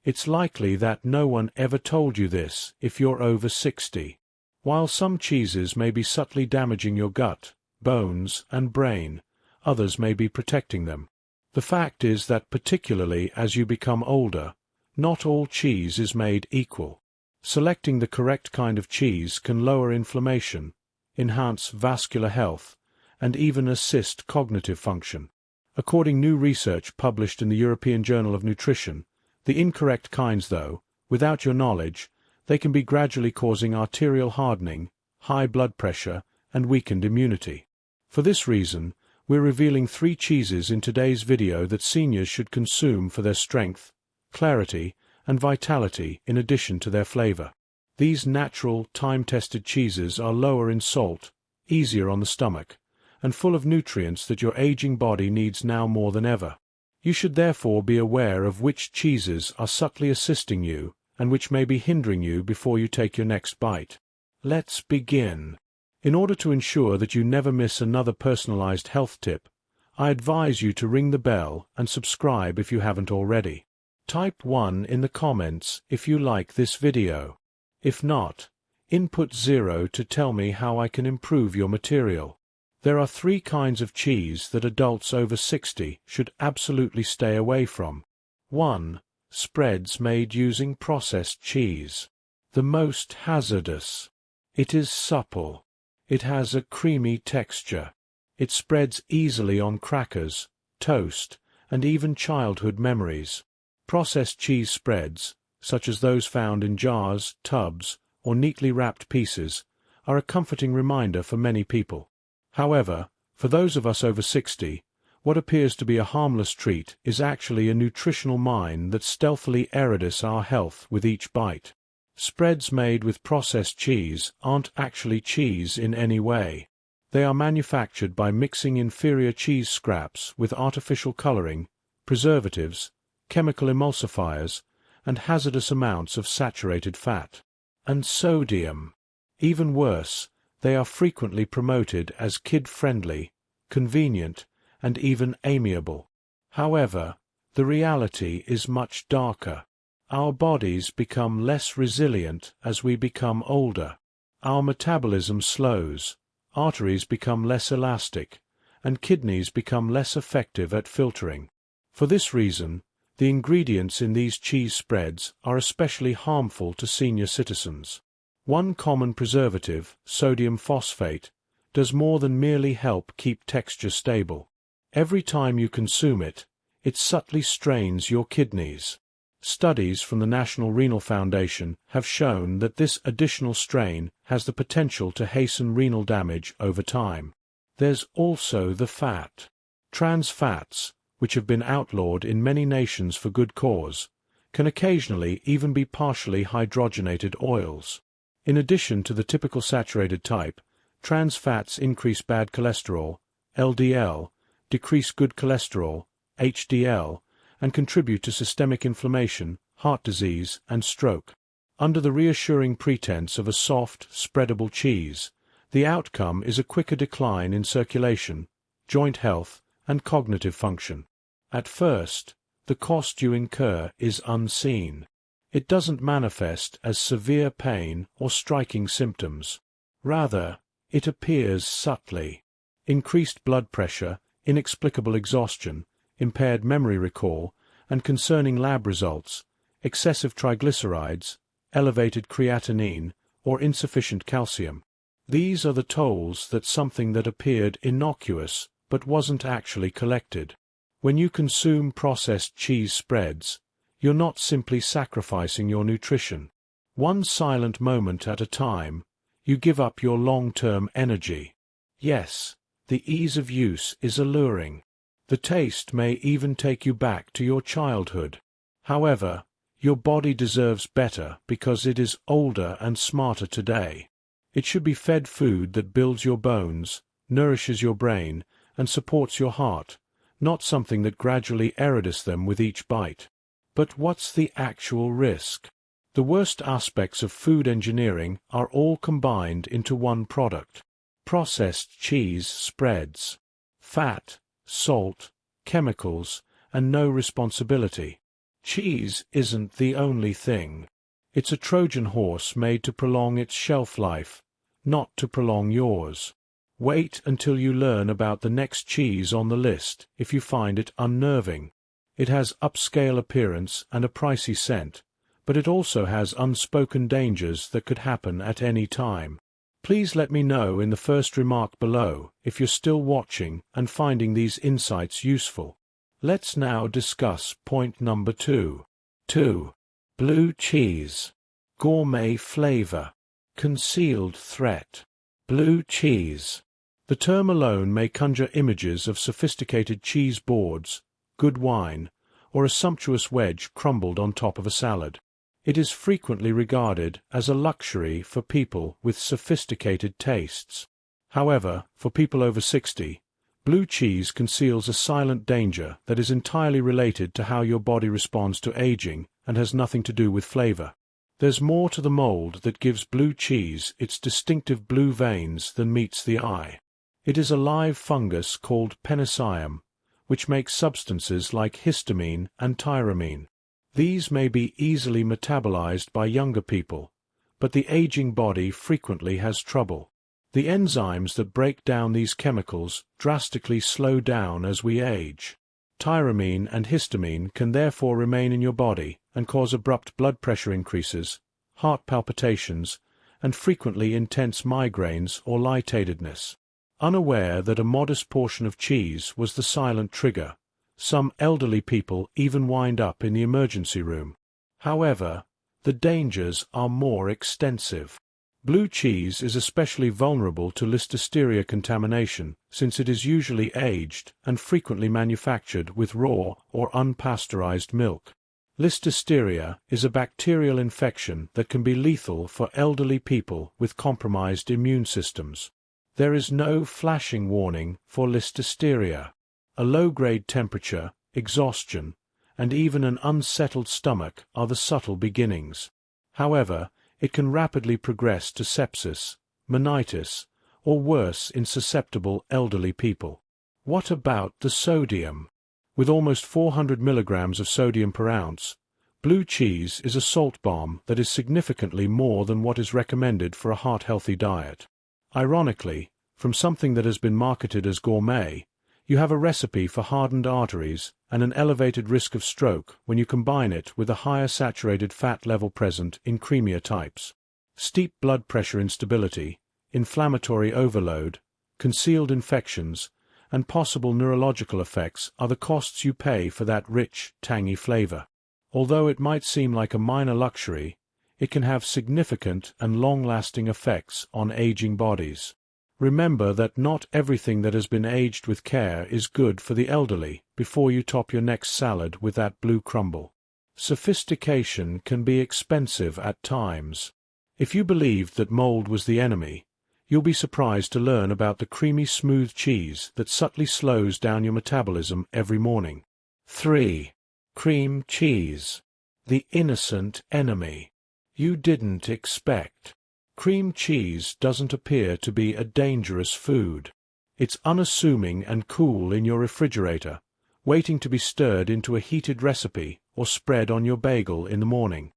It's likely that no one ever told you this if you're over 60. While some cheeses may be subtly damaging your gut, bones, and brain, others may be protecting them. The fact is that particularly as you become older, not all cheese is made equal. Selecting the correct kind of cheese can lower inflammation, enhance vascular health, and even assist cognitive function. According to new research published in the European Journal of Nutrition, the incorrect kinds, though, without your knowledge, they can be gradually causing arterial hardening, high blood pressure, and weakened immunity. For this reason, we're revealing 3 cheeses in today's video that seniors should consume for their strength, clarity, and vitality in addition to their flavor. These natural, time-tested cheeses are lower in salt, easier on the stomach, and full of nutrients that your aging body needs now more than ever. You should therefore be aware of which cheeses are subtly assisting you and which may be hindering you before you take your next bite. Let's begin. In order to ensure that you never miss another personalized health tip, I advise you to ring the bell and subscribe if you haven't already. Type 1 in the comments if you like this video. If not, input 0 to tell me how I can improve your material. There are 3 kinds of cheese that adults over 60 should absolutely stay away from. 1. Spreads made using processed cheese. The most hazardous. It is supple. It has a creamy texture. It spreads easily on crackers, toast, and even childhood memories. Processed cheese spreads, such as those found in jars, tubs, or neatly wrapped pieces, are a comforting reminder for many people. However, for those of us over 60, what appears to be a harmless treat is actually a nutritional mine that stealthily erodes our health with each bite. Spreads made with processed cheese aren't actually cheese in any way. They are manufactured by mixing inferior cheese scraps with artificial coloring, preservatives, chemical emulsifiers, and hazardous amounts of saturated fat. And sodium. Even worse, they are frequently promoted as kid-friendly, convenient, and even amiable. However, the reality is much darker. Our bodies become less resilient as we become older. Our metabolism slows, arteries become less elastic, and kidneys become less effective at filtering. For this reason, the ingredients in these cheese spreads are especially harmful to senior citizens. One common preservative, sodium phosphate, does more than merely help keep texture stable. Every time you consume it, it subtly strains your kidneys. Studies from the National Renal Foundation have shown that this additional strain has the potential to hasten renal damage over time. There's also the fat. Trans fats, which have been outlawed in many nations for good cause, can occasionally even be partially hydrogenated oils. In addition to the typical saturated type, trans fats increase bad cholesterol, LDL, decrease good cholesterol, HDL, and contribute to systemic inflammation, heart disease, and stroke. Under the reassuring pretense of a soft, spreadable cheese, the outcome is a quicker decline in circulation, joint health, and cognitive function. At first, the cost you incur is unseen. It doesn't manifest as severe pain or striking symptoms. Rather, it appears subtly. Increased blood pressure, inexplicable exhaustion, impaired memory recall, and concerning lab results, excessive triglycerides, elevated creatinine, or insufficient calcium. These are the tolls that something that appeared innocuous but wasn't actually collected. When you consume processed cheese spreads, you're not simply sacrificing your nutrition. One silent moment at a time, you give up your long-term energy. Yes, the ease of use is alluring. The taste may even take you back to your childhood. However, your body deserves better because it is older and smarter today. It should be fed food that builds your bones, nourishes your brain, and supports your heart, not something that gradually erodes them with each bite. But what's the actual risk? The worst aspects of food engineering are all combined into one product. Processed cheese spreads. Fat, salt, chemicals, and no responsibility. Cheese isn't the only thing. It's a Trojan horse made to prolong its shelf life, not to prolong yours. Wait until you learn about the next cheese on the list if you find it unnerving. It has upscale appearance and a pricey scent, but it also has unspoken dangers that could happen at any time. Please let me know in the first remark below if you're still watching and finding these insights useful. Let's now discuss point number 2. 2. Blue cheese. Gourmet flavor. Concealed threat. Blue cheese. The term alone may conjure images of sophisticated cheese boards, good wine, or a sumptuous wedge crumbled on top of a salad. It is frequently regarded as a luxury for people with sophisticated tastes. However, for people over 60, blue cheese conceals a silent danger that is entirely related to how your body responds to aging and has nothing to do with flavor. There's more to the mold that gives blue cheese its distinctive blue veins than meets the eye. It is a live fungus called Penicillium, which makes substances like histamine and tyramine. These may be easily metabolized by younger people, but the aging body frequently has trouble. The enzymes that break down these chemicals drastically slow down as we age. Tyramine and histamine can therefore remain in your body and cause abrupt blood pressure increases, heart palpitations, and frequently intense migraines or lightheadedness. Unaware that a modest portion of cheese was the silent trigger, some elderly people even wind up in the emergency room. However, the dangers are more extensive. Blue cheese is especially vulnerable to Listeria contamination since it is usually aged and frequently manufactured with raw or unpasteurized milk. Listeria is a bacterial infection that can be lethal for elderly people with compromised immune systems. There is no flashing warning for Listeria. A low-grade temperature, exhaustion, and even an unsettled stomach are the subtle beginnings. However, it can rapidly progress to sepsis, meningitis, or worse in susceptible elderly people. What about the sodium? With almost 400 milligrams of sodium per ounce, blue cheese is a salt bomb that is significantly more than what is recommended for a heart-healthy diet. Ironically, from something that has been marketed as gourmet, you have a recipe for hardened arteries and an elevated risk of stroke when you combine it with a higher saturated fat level present in creamier types. Steep blood pressure instability, inflammatory overload, concealed infections, and possible neurological effects are the costs you pay for that rich, tangy flavor. Although it might seem like a minor luxury, it can have significant and long-lasting effects on aging bodies. Remember that not everything that has been aged with care is good for the elderly before you top your next salad with that blue crumble. Sophistication can be expensive at times. If you believed that mold was the enemy, you'll be surprised to learn about the creamy smooth cheese that subtly slows down your metabolism every morning. 3. Cream cheese. The innocent enemy. You didn't expect. Cream cheese doesn't appear to be a dangerous food. It's unassuming and cool in your refrigerator, waiting to be stirred into a heated recipe or spread on your bagel in the morning.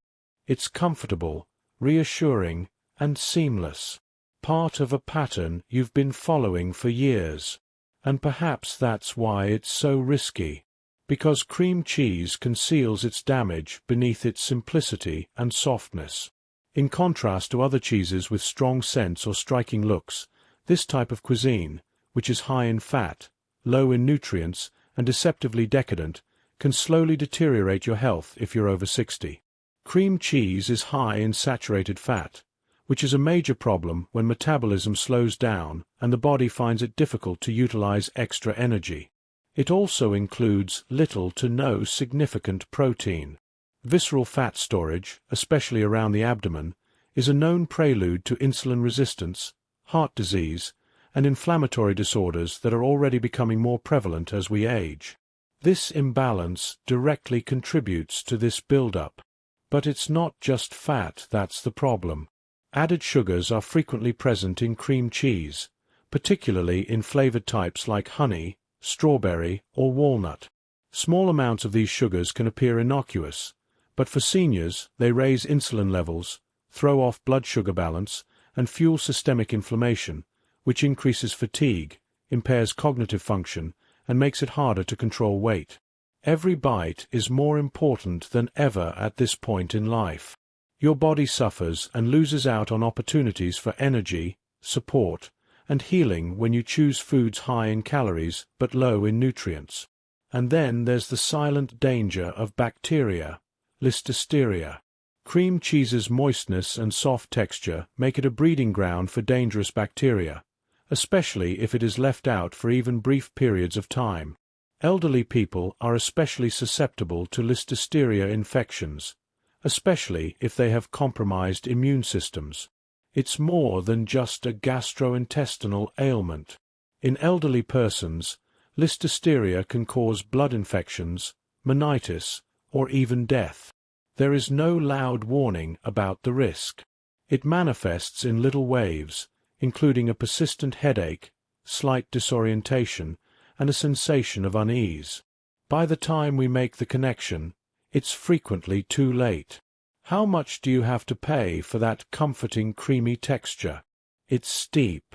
It's comfortable, reassuring, and seamless. Part of a pattern you've been following for years. And perhaps that's why it's so risky. Because cream cheese conceals its damage beneath its simplicity and softness. In contrast to other cheeses with strong scents or striking looks, this type of cuisine, which is high in fat, low in nutrients, and deceptively decadent, can slowly deteriorate your health if you're over 60. Cream cheese is high in saturated fat, which is a major problem when metabolism slows down and the body finds it difficult to utilize extra energy. It also includes little to no significant protein. Visceral fat storage, especially around the abdomen, is a known prelude to insulin resistance, heart disease, and inflammatory disorders that are already becoming more prevalent as we age. This imbalance directly contributes to this buildup. But it's not just fat that's the problem. Added sugars are frequently present in cream cheese, particularly in flavored types like honey, strawberry, or walnut. Small amounts of these sugars can appear innocuous, but for seniors, they raise insulin levels, throw off blood sugar balance, and fuel systemic inflammation, which increases fatigue, impairs cognitive function, and makes it harder to control weight. Every bite is more important than ever at this point in life. Your body suffers and loses out on opportunities for energy, support, and healing when you choose foods high in calories but low in nutrients. And then there's the silent danger of bacteria, Listeria. Cream cheese's moistness and soft texture make it a breeding ground for dangerous bacteria, especially if it is left out for even brief periods of time. Elderly people are especially susceptible to Listeria infections, especially if they have compromised immune systems. It's more than just a gastrointestinal ailment. In elderly persons, Listeria can cause blood infections, meningitis, or even death. There is no loud warning about the risk. It manifests in little waves, including a persistent headache, slight disorientation, and a sensation of unease. By the time we make the connection, it's frequently too late. How much do you have to pay for that comforting creamy texture? It's steep.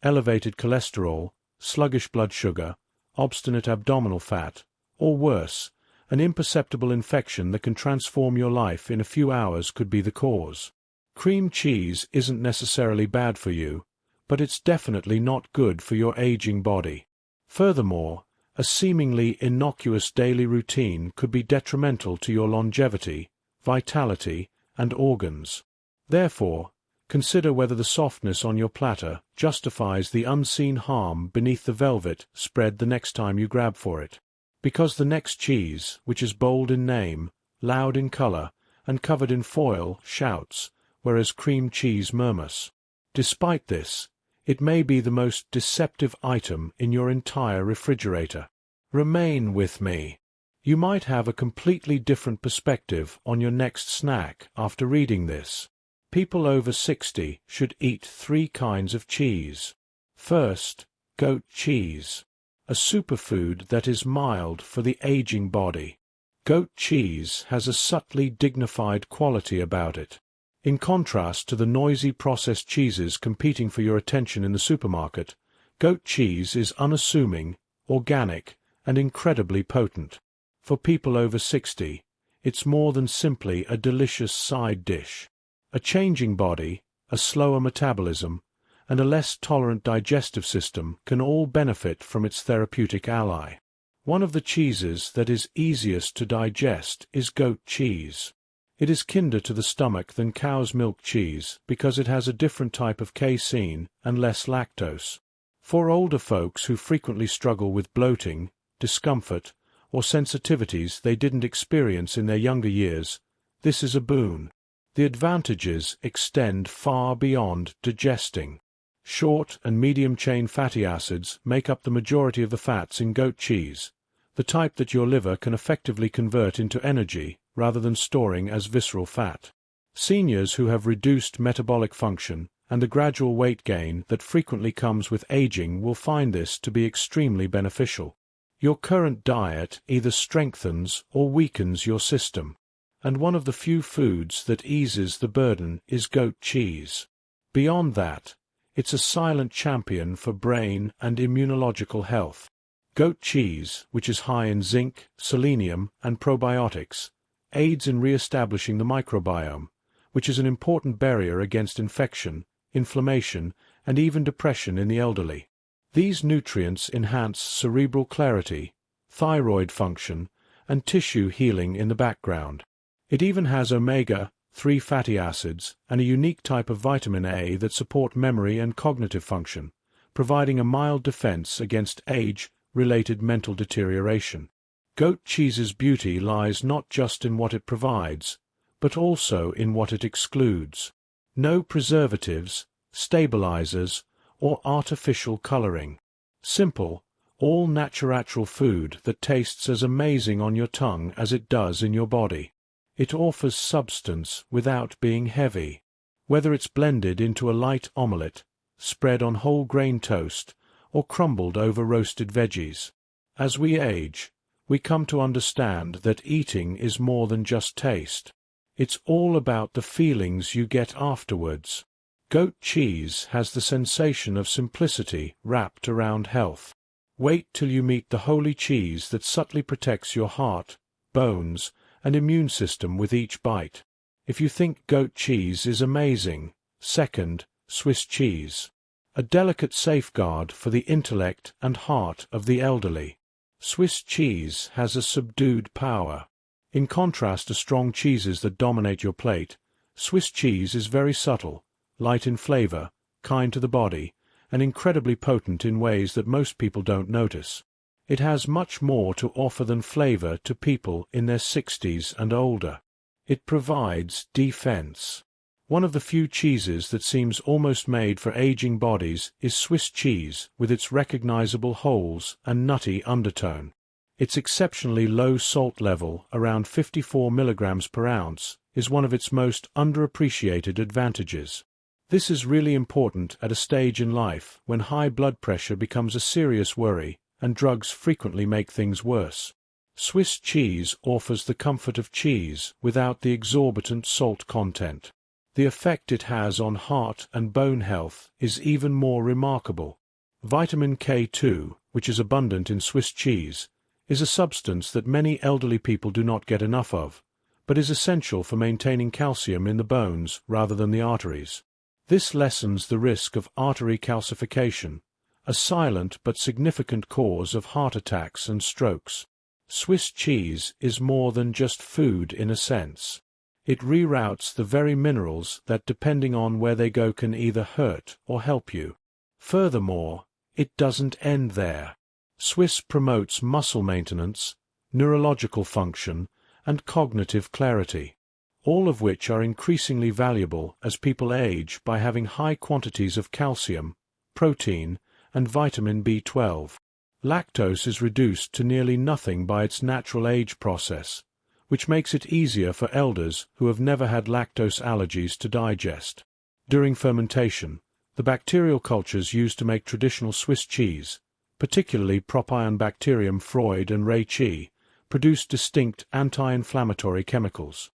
Elevated cholesterol, sluggish blood sugar, obstinate abdominal fat, or worse, an imperceptible infection that can transform your life in a few hours could be the cause. Cream cheese isn't necessarily bad for you, but it's definitely not good for your aging body. Furthermore, a seemingly innocuous daily routine could be detrimental to your longevity, vitality, and organs. Therefore, consider whether the softness on your platter justifies the unseen harm beneath the velvet spread the next time you grab for it. Because the next cheese, which is bold in name, loud in color, and covered in foil, shouts, whereas cream cheese murmurs. Despite this, it may be the most deceptive item in your entire refrigerator. Remain with me. You might have a completely different perspective on your next snack after reading this. People over 60 should eat 3 kinds of cheese. First, goat cheese, a superfood that is mild for the aging body. Goat cheese has a subtly dignified quality about it. In contrast to the noisy processed cheeses competing for your attention in the supermarket, goat cheese is unassuming, organic, and incredibly potent. For people over 60, it's more than simply a delicious side dish. A changing body, a slower metabolism, and a less tolerant digestive system can all benefit from its therapeutic ally. One of the cheeses that is easiest to digest is goat cheese. It is kinder to the stomach than cow's milk cheese because it has a different type of casein and less lactose. For older folks who frequently struggle with bloating, discomfort, or sensitivities they didn't experience in their younger years, this is a boon. The advantages extend far beyond digesting. Short and medium-chain fatty acids make up the majority of the fats in goat cheese, the type that your liver can effectively convert into energy rather than storing as visceral fat. Seniors who have reduced metabolic function and the gradual weight gain that frequently comes with aging will find this to be extremely beneficial. Your current diet either strengthens or weakens your system, and one of the few foods that eases the burden is goat cheese. Beyond that, it's a silent champion for brain and immunological health. Goat cheese, which is high in zinc, selenium, and probiotics, aids in re-establishing the microbiome, which is an important barrier against infection, inflammation, and even depression in the elderly. These nutrients enhance cerebral clarity, thyroid function, and tissue healing in the background. It even has omega-3 fatty acids and a unique type of vitamin A that support memory and cognitive function, providing a mild defense against age-related mental deterioration. Goat cheese's beauty lies not just in what it provides, but also in what it excludes. No preservatives, stabilizers, or artificial coloring. Simple, all-natural food that tastes as amazing on your tongue as it does in your body. It offers substance without being heavy. Whether it's blended into a light omelette, spread on whole grain toast, or crumbled over roasted veggies. As we age, we come to understand that eating is more than just taste. It's all about the feelings you get afterwards. Goat cheese has the sensation of simplicity wrapped around health. Wait till you meet the holy cheese that subtly protects your heart, bones, and immune system with each bite. If you think goat cheese is amazing, second, Swiss cheese. A delicate safeguard for the intellect and heart of the elderly. Swiss cheese has a subdued power. In contrast to strong cheeses that dominate your plate, Swiss cheese is very subtle, light in flavor, kind to the body, and incredibly potent in ways that most people don't notice. It has much more to offer than flavor to people in their 60s and older. It provides defense. One of the few cheeses that seems almost made for aging bodies is Swiss cheese, with its recognizable holes and nutty undertone. Its exceptionally low salt level, around 54 milligrams per ounce, is one of its most underappreciated advantages. This is really important at a stage in life when high blood pressure becomes a serious worry and drugs frequently make things worse. Swiss cheese offers the comfort of cheese without the exorbitant salt content. The effect it has on heart and bone health is even more remarkable. Vitamin K2, which is abundant in Swiss cheese, is a substance that many elderly people do not get enough of, but is essential for maintaining calcium in the bones rather than the arteries. This lessens the risk of artery calcification, a silent but significant cause of heart attacks and strokes. Swiss cheese is more than just food in a sense. It reroutes the very minerals that, depending on where they go, can either hurt or help you. Furthermore, it doesn't end there. Swiss promotes muscle maintenance, neurological function, and cognitive clarity, all of which are increasingly valuable as people age by having high quantities of calcium, protein, and vitamin B12. Lactose is reduced to nearly nothing by its natural age process, which makes it easier for elders who have never had lactose allergies to digest. During fermentation, the bacterial cultures used to make traditional Swiss cheese, particularly Propionibacterium freud and reishi, produce distinct anti-inflammatory chemicals.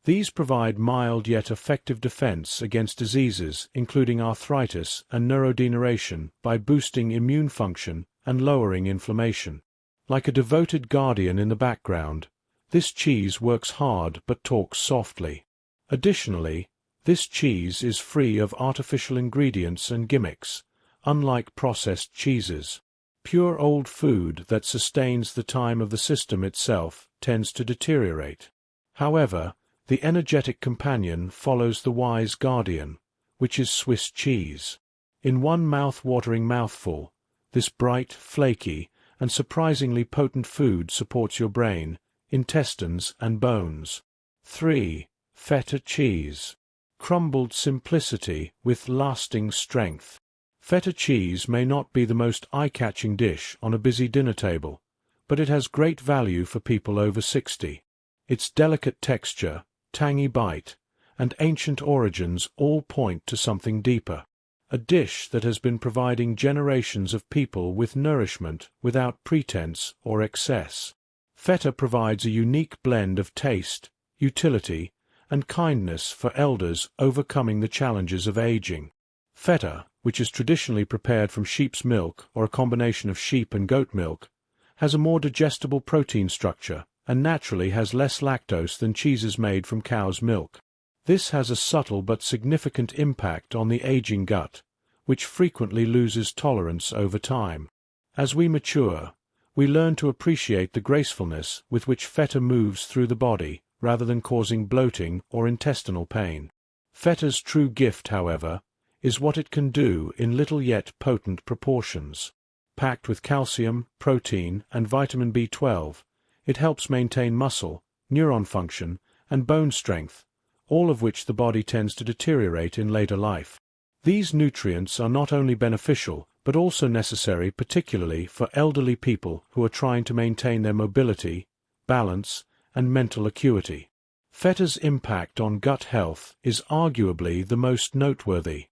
These provide mild yet effective defense against diseases including arthritis and neurodegeneration by boosting immune function and lowering inflammation. Like a devoted guardian in the background, this cheese works hard but talks softly. Additionally, this cheese is free of artificial ingredients and gimmicks, unlike processed cheeses. Pure old food that sustains the time of the system itself tends to deteriorate. However, the energetic companion follows the wise guardian, which is Swiss cheese. In one mouth-watering mouthful, this bright, flaky, and surprisingly potent food supports your brain, intestines, and bones. 3. Feta cheese. Crumbled simplicity with lasting strength. Feta cheese may not be the most eye-catching dish on a busy dinner table, but it has great value for people over 60. Its delicate texture, tangy bite, and ancient origins all point to something deeper. A dish that has been providing generations of people with nourishment without pretense or excess. Feta provides a unique blend of taste, utility, and kindness for elders overcoming the challenges of aging. Feta, which is traditionally prepared from sheep's milk or a combination of sheep and goat milk, has a more digestible protein structure and naturally has less lactose than cheeses made from cow's milk. This has a subtle but significant impact on the aging gut, which frequently loses tolerance over time. As we mature, we learn to appreciate the gracefulness with which feta moves through the body rather than causing bloating or intestinal pain. Feta's true gift, however, is what it can do in little yet potent proportions. Packed with calcium, protein, and vitamin B12, it helps maintain muscle, neuron function, and bone strength, all of which the body tends to deteriorate in later life. These nutrients are not only beneficial, but also necessary particularly for elderly people who are trying to maintain their mobility, balance, and mental acuity. Feta's impact on gut health is arguably the most noteworthy.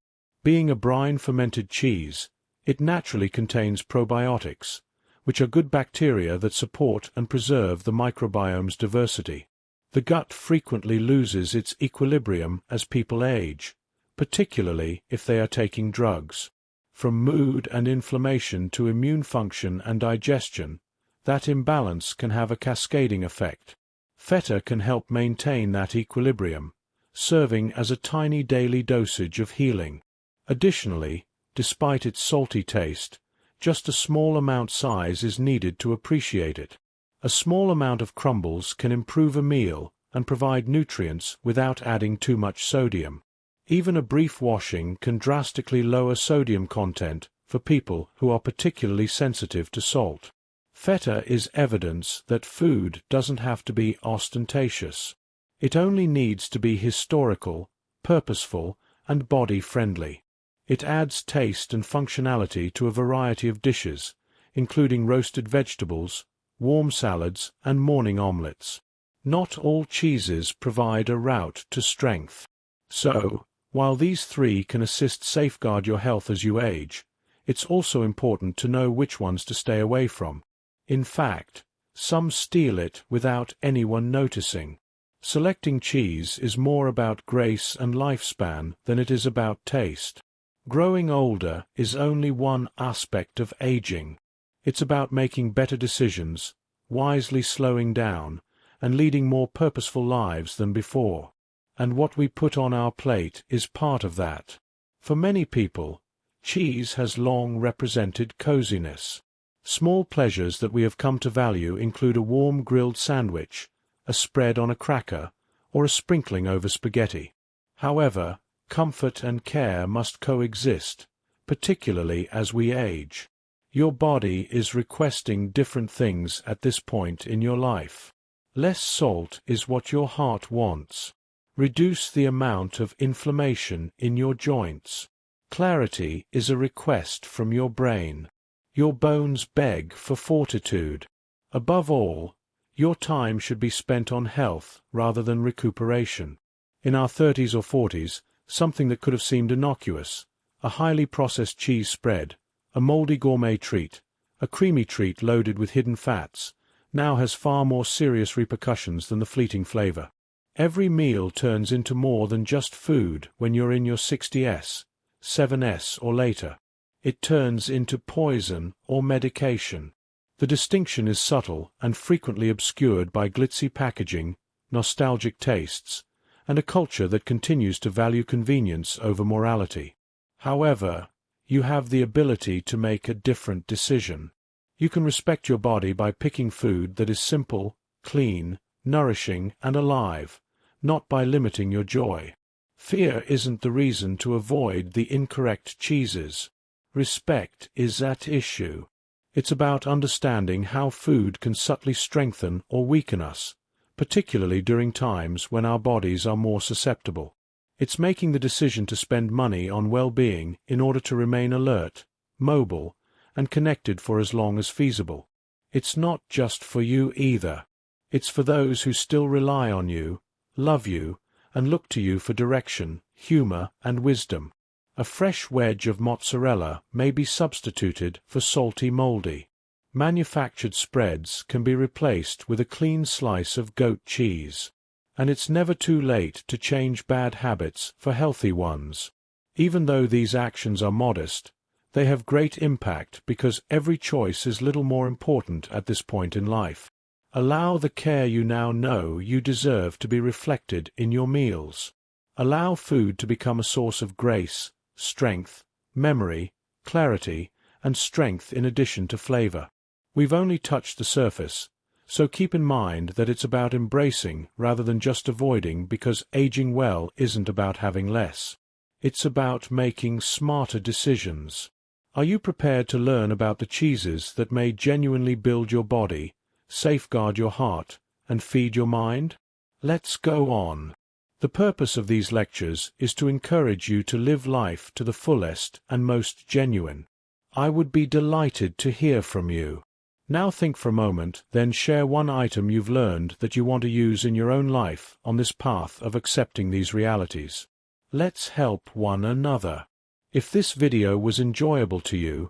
Being a brine-fermented cheese, it naturally contains probiotics, which are good bacteria that support and preserve the microbiome's diversity. The gut frequently loses its equilibrium as people age, particularly if they are taking drugs. From mood and inflammation to immune function and digestion, that imbalance can have a cascading effect. Feta can help maintain that equilibrium, serving as a tiny daily dosage of healing. Additionally, despite its salty taste, just a small amount size is needed to appreciate it. A small amount of crumbles can improve a meal and provide nutrients without adding too much sodium. Even a brief washing can drastically lower sodium content for people who are particularly sensitive to salt. Feta is evidence that food doesn't have to be ostentatious. It only needs to be historical, purposeful, and body-friendly. It adds taste and functionality to a variety of dishes, including roasted vegetables, warm salads, and morning omelets. Not all cheeses provide a route to strength. So, while these three can assist safeguard your health as you age, it's also important to know which ones to stay away from. In fact, some steal it without anyone noticing. Selecting cheese is more about grace and lifespan than it is about taste. Growing older is only one aspect of aging. It's about making better decisions, wisely slowing down, and leading more purposeful lives than before. And what we put on our plate is part of that. For many people, cheese has long represented coziness. Small pleasures that we have come to value include a warm grilled sandwich, a spread on a cracker, or a sprinkling over spaghetti. However, comfort and care must coexist, particularly as we age. Your body is requesting different things at this point in your life. Less salt is what your heart wants. Reduce the amount of inflammation in your joints. Clarity is a request from your brain. Your bones beg for fortitude. Above all, your time should be spent on health rather than recuperation. In our 30s or 40s, something that could have seemed innocuous, a highly processed cheese spread, a moldy gourmet treat, a creamy treat loaded with hidden fats, now has far more serious repercussions than the fleeting flavor. Every meal turns into more than just food when you're in your 60s, 7s or later. It turns into poison or medication. The distinction is subtle and frequently obscured by glitzy packaging, nostalgic tastes, and a culture that continues to value convenience over morality. However, you have the ability to make a different decision. You can respect your body by picking food that is simple, clean, nourishing, and alive, not by limiting your joy. Fear isn't the reason to avoid the incorrect cheeses. Respect is at issue. It's about understanding how food can subtly strengthen or weaken us, particularly during times when our bodies are more susceptible. It's making the decision to spend money on well-being in order to remain alert, mobile, and connected for as long as feasible. It's not just for you either. It's for those who still rely on you, love you, and look to you for direction, humor, and wisdom. A fresh wedge of mozzarella may be substituted for salty moldy. Manufactured spreads can be replaced with a clean slice of goat cheese. And it's never too late to change bad habits for healthy ones. Even though these actions are modest, they have great impact because every choice is little more important at this point in life. Allow the care you now know you deserve to be reflected in your meals. Allow food to become a source of grace, strength, memory, clarity, and strength in addition to flavor. We've only touched the surface, so keep in mind that it's about embracing rather than just avoiding, because aging well isn't about having less. It's about making smarter decisions. Are you prepared to learn about the cheeses that may genuinely build your body, safeguard your heart, and feed your mind? Let's go on. The purpose of these lectures is to encourage you to live life to the fullest and most genuine. I would be delighted to hear from you. Now think for a moment, then share one item you've learned that you want to use in your own life on this path of accepting these realities. Let's help one another. If this video was enjoyable to you,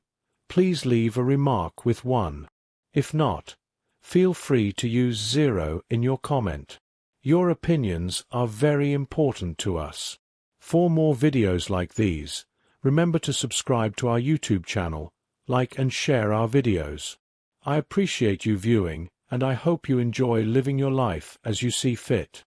please leave a remark with one. If not, feel free to use 0 in your comment. Your opinions are very important to us. For more videos like these, remember to subscribe to our YouTube channel, like and share our videos. I appreciate you viewing, and I hope you enjoy living your life as you see fit.